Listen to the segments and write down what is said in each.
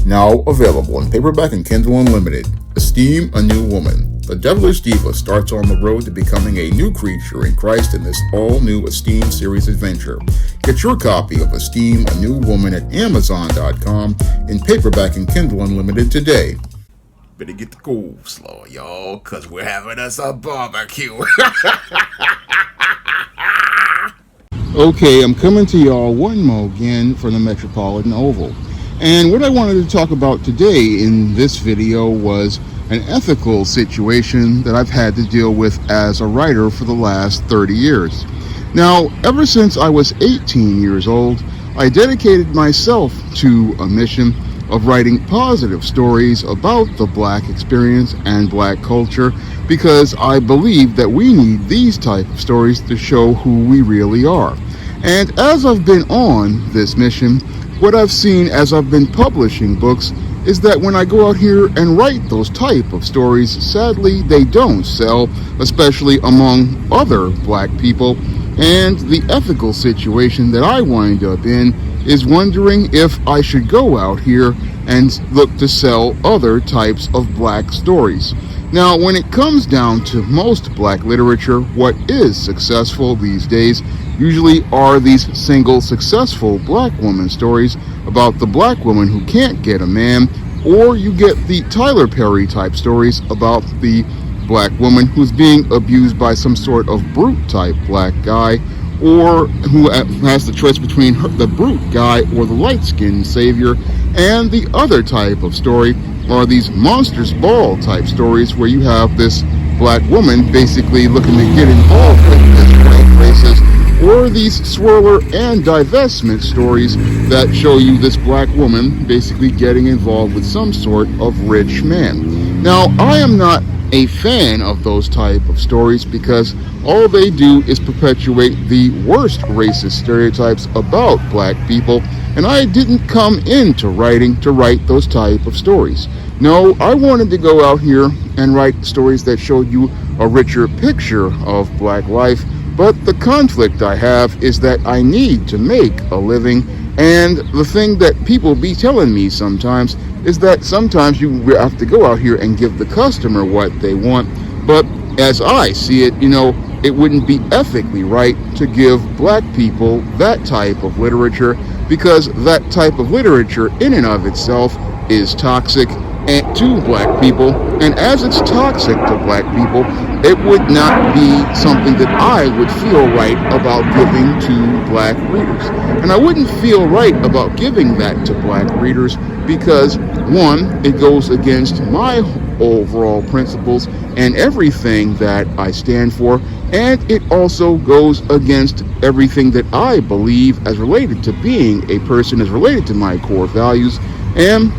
Now available in paperback and Kindle Unlimited. Esteem a New Woman. The devilish diva starts on the road to becoming a new creature in Christ in this all-new Esteem series adventure. Get your copy of Esteem a New Woman at Amazon.com in paperback and Kindle Unlimited today. Better get the coleslaw, y'all, because we're having us a barbecue. Okay, I'm coming to y'all one more again from the Metropolitan Oval. And what I wanted to talk about today in this video was an ethical situation that I've had to deal with as a writer for the last 30 years. Now, ever since I was 18 years old, I dedicated myself to a mission of writing positive stories about the Black experience and Black culture because I believe that we need these type of stories to show who we really are. And as I've been on this mission, what I've seen as I've been publishing books is that when I go out here and write those type of stories, sadly they don't sell, especially among other Black people. And the ethical situation that I wind up in is wondering if I should go out here and look to sell other types of Black stories. Now, when it comes down to most Black literature, what is successful these days usually are these single successful Black woman stories about the Black woman who can't get a man, or you get the Tyler Perry type stories about the Black woman who's being abused by some sort of brute type Black guy, or who has the choice between the brute guy or the light-skinned savior. And the other type of story are these monsters ball type stories where you have this Black woman basically looking to get involved with this white racist, or these swirler and divestment stories that show you this Black woman basically getting involved with some sort of rich man. Now, I am not a fan of those type of stories because all they do is perpetuate the worst racist stereotypes about Black people, and I didn't come into writing to write those type of stories. No, I wanted to go out here and write stories that showed you a richer picture of Black life, but the conflict I have is that I need to make a living, and the thing that people be telling me sometimes is that sometimes you have to go out here and give the customer what they want. But as I see it, it wouldn't be ethically right to give Black people that type of literature, because that type of literature in and of itself is toxic to Black people, and as it's toxic to Black people, it would not be something that I would feel right about giving to Black readers. And I wouldn't feel right about giving that to Black readers because, one, it goes against my overall principles and everything that I stand for, and it also goes against everything that I believe as related to being a person, as related to my core values, and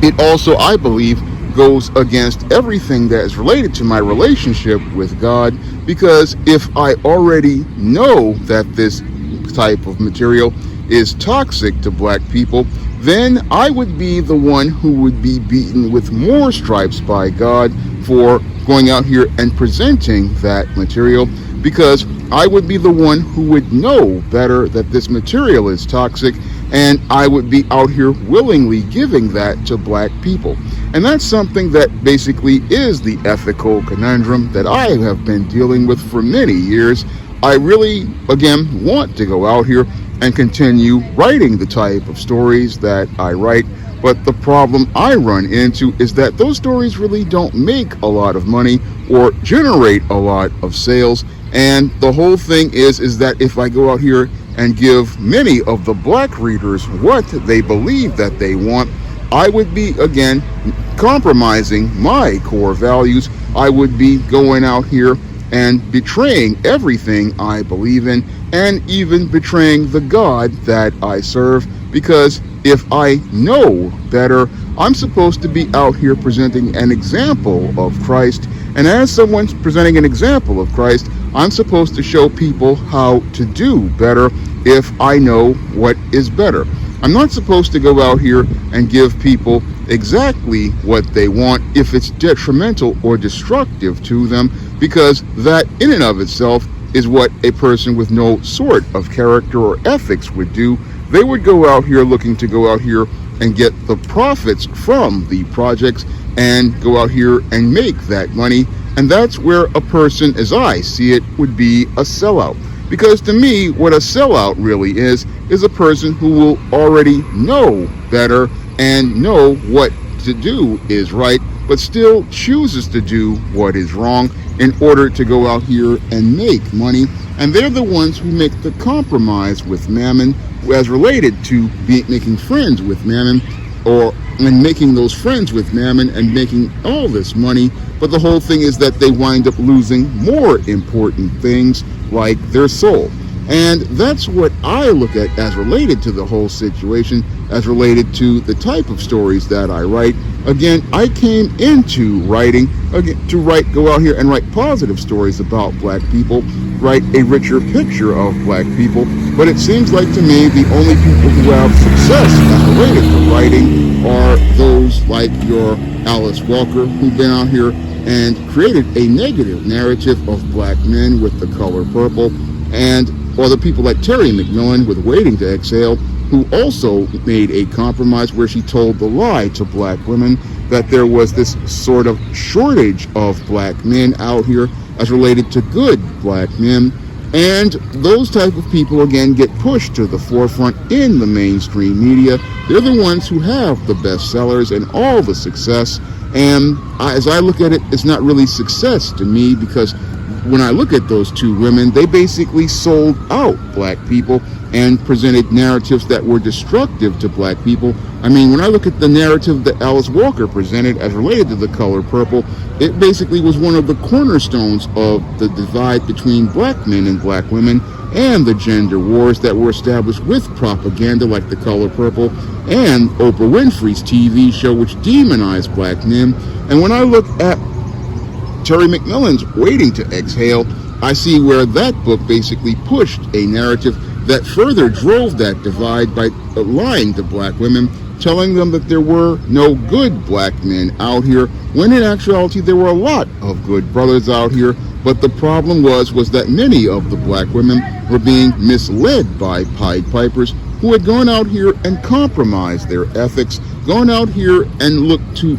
it also, I believe, goes against everything that is related to my relationship with God, because if I already know that this type of material is toxic to Black people, then I would be the one who would be beaten with more stripes by God for going out here and presenting that material, because I would be the one who would know better that this material is toxic, and I would be out here willingly giving that to Black people. And that's something that basically is the ethical conundrum that I have been dealing with for many years. I really, again, want to go out here and continue writing the type of stories that I write, but the problem I run into is that those stories really don't make a lot of money or generate a lot of sales. And the whole thing is that if I go out here and give many of the Black readers what they believe that they want, I would be, again, compromising my core values. I would be going out here and betraying everything I believe in, and even betraying the God that I serve, because if I know better, I'm supposed to be out here presenting an example of Christ, and as someone presenting an example of Christ, I'm supposed to show people how to do better if I know what is better. I'm not supposed to go out here and give people exactly what they want if it's detrimental or destructive to them, because that in and of itself is what a person with no sort of character or ethics would do. They would go out here looking to go out here and get the profits from the projects and go out here and make that money. And that's where a person, as I see it, would be a sellout. Because to me, what a sellout really is a person who will already know better and know what to do is right, but still chooses to do what is wrong in order to go out here and make money. And they're the ones who make the compromise with mammon as related to making friends with mammon, and making those friends with mammon and making all this money. But the whole thing is that they wind up losing more important things like their soul. And that's what I look at as related to the whole situation, as related to the type of stories that I write. Again, I came into writing go out here and write positive stories about black people, write a richer picture of black people. But it seems like to me the only people who have success as related to writing are those like your Alice Walker, who've been out here and created a negative narrative of black men with the color purple, or the people like Terry McMillan with Waiting to Exhale, who also made a compromise where she told the lie to black women that there was this sort of shortage of black men out here as related to good black men. And those type of people, again, get pushed to the forefront in the mainstream media. They're the ones who have the bestsellers and all the success. And as I look at it, it's not really success to me, because when I look at those two women, they basically sold out black people and presented narratives that were destructive to black people. I mean, when I look at the narrative that Alice Walker presented as related to the color purple, it basically was one of the cornerstones of the divide between black men and black women, and the gender wars that were established with propaganda like the color purple and Oprah Winfrey's TV show, which demonized black men. And when I look at Terry McMillan's Waiting to Exhale, I see where that book basically pushed a narrative that further drove that divide by lying to black women, telling them that there were no good black men out here, when in actuality there were a lot of good brothers out here. But the problem was that many of the black women were being misled by Pied Pipers who had gone out here and compromised their ethics, gone out here and looked to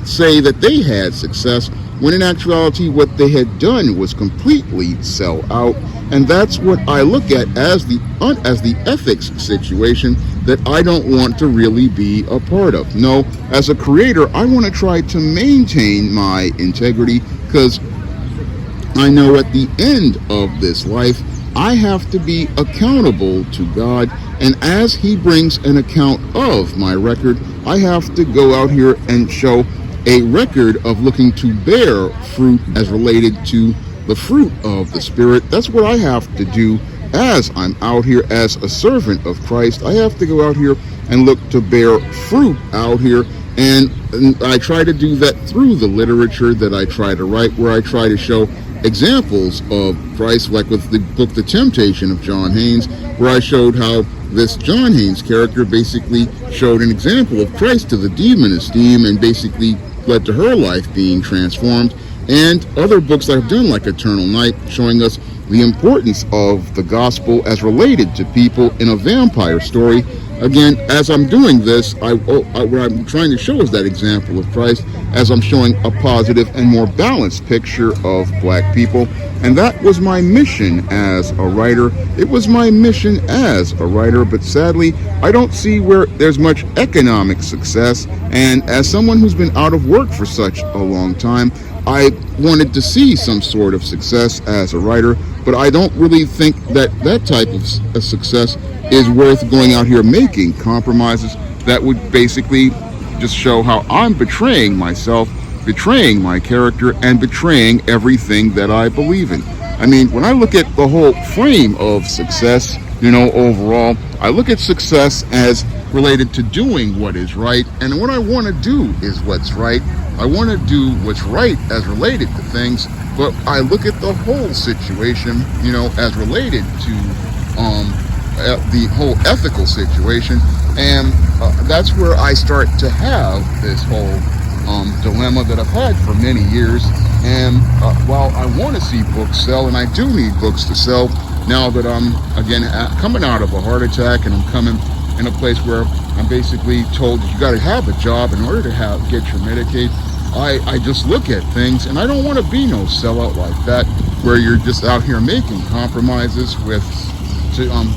say that they had success, when in actuality what they had done was completely sell out. And that's what I look at as the ethics situation that I don't want to really be a part of. No, as a creator, I want to try to maintain my integrity, because I know at the end of this life, I have to be accountable to God, and as He brings an account of my record, I have to go out here and show a record of looking to bear fruit as related to the fruit of the Spirit. That's what I have to do as I'm out here as a servant of Christ. I have to go out here and look to bear fruit out here, and I try to do that through the literature that I try to write, where I try to show examples of Christ, like with the book The Temptation of John Haynes, where I showed how this John Haynes character basically showed an example of Christ to the demon esteem, and basically led to her life being transformed. And other books I've done, like Eternal Night, showing us the importance of the gospel as related to people in a vampire story. Again, as I'm doing this, what I'm trying to show is that example of Christ, as I'm showing a positive and more balanced picture of black people. And that was my mission as a writer. It was my mission as a writer, but sadly, I don't see where there's much economic success. And as someone who's been out of work for such a long time, I wanted to see some sort of success as a writer, but I don't really think that that type of success is worth going out here making compromises that would basically just show how I'm betraying myself, betraying my character, and betraying everything that I believe in. I mean, when I look at the whole frame of success, overall, I look at success as related to doing what is right, and what I want to do is what's right. I want to do what's right as related to things, but I look at the whole situation, as related to the whole ethical situation, and that's where I start to have this whole dilemma that I've had for many years. And while I want to see books sell, and I do need books to sell now that I'm again coming out of a heart attack, and I'm coming in a place where I'm basically told that you got to have a job in order to get your Medicaid. I just look at things, and I don't want to be no sellout like that, where you're just out here making compromises to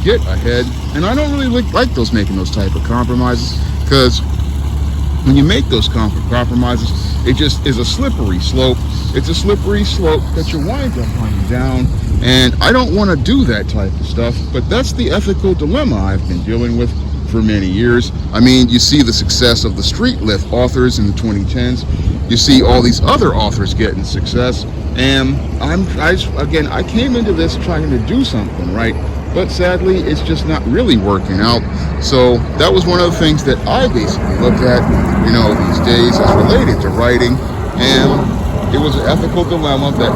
get ahead. And I don't really like those making those type of compromises, because when you make those compromises, it just is a slippery slope. It's a slippery slope that you wind up running down, and I don't want to do that type of stuff. But that's the ethical dilemma I've been dealing with for many years. I mean, you see the success of the street lift authors in the 2010s. You see all these other authors getting success, and I came into this trying to do something right, but sadly it's just not really working out. So that was one of the things that I basically look at, these days, as related to writing, and it was an ethical dilemma that,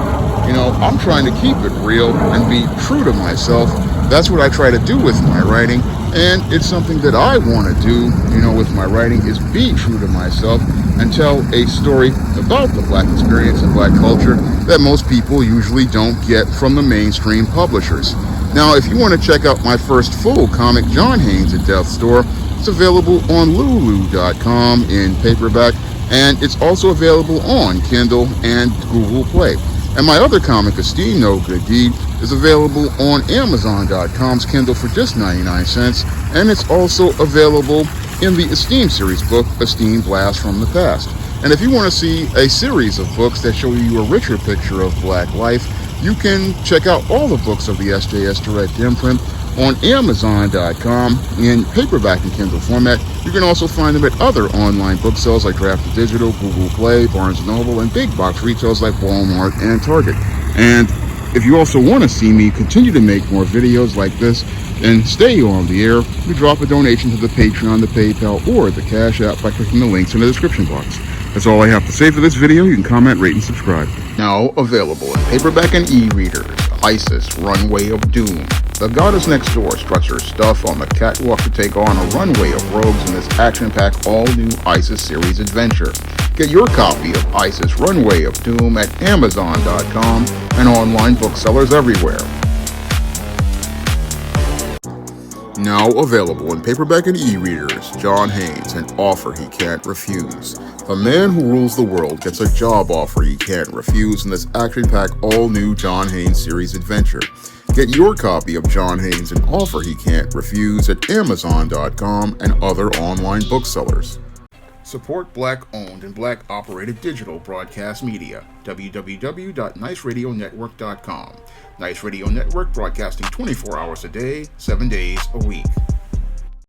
I'm trying to keep it real and be true to myself. That's what I try to do with my writing, and it's something that I want to do, with my writing, is be true to myself and tell a story about the Black experience and Black culture that most people usually don't get from the mainstream publishers. Now, if you want to check out my first full comic, John Haynes at Death's Door, it's available on Lulu.com in paperback, and it's also available on Kindle and Google Play. And my other comic, Esteem No Good Deed, is available on Amazon.com's Kindle for just 99 cents, and it's also available in the Esteem series book, Esteem Blast from the Past. And if you want to see a series of books that show you a richer picture of Black life, you can check out all the books of the SJS Direct imprint on Amazon.com in paperback and Kindle format. You can also find them at other online booksellers like Drafted Digital, Google Play, Barnes & Noble, and big box retailers like Walmart and Target. And if you also want to see me continue to make more videos like this and stay on the air, you drop a donation to the Patreon, the PayPal, or the Cash App by clicking the links in the description box. That's all I have to say for this video. You can comment, rate, and subscribe. Now available in paperback and e-readers, ISIS Runway of Doom. The goddess next door struts her stuff on the catwalk to take on a runway of rogues in this action-packed all-new ISIS series adventure. Get your copy of ISIS Runway of Doom at Amazon.com and online booksellers everywhere. Now available in paperback and e-readers, John Haynes, An Offer He Can't Refuse. The man who rules the world gets a job offer he can't refuse in this action-packed all-new John Haynes series adventure. Get your copy of John Haynes, An Offer He Can't Refuse at Amazon.com and other online booksellers. Support Black-owned and Black-operated digital broadcast media. www.niceradionetwork.com. Nice Radio Network, broadcasting 24 hours a day, 7 days a week.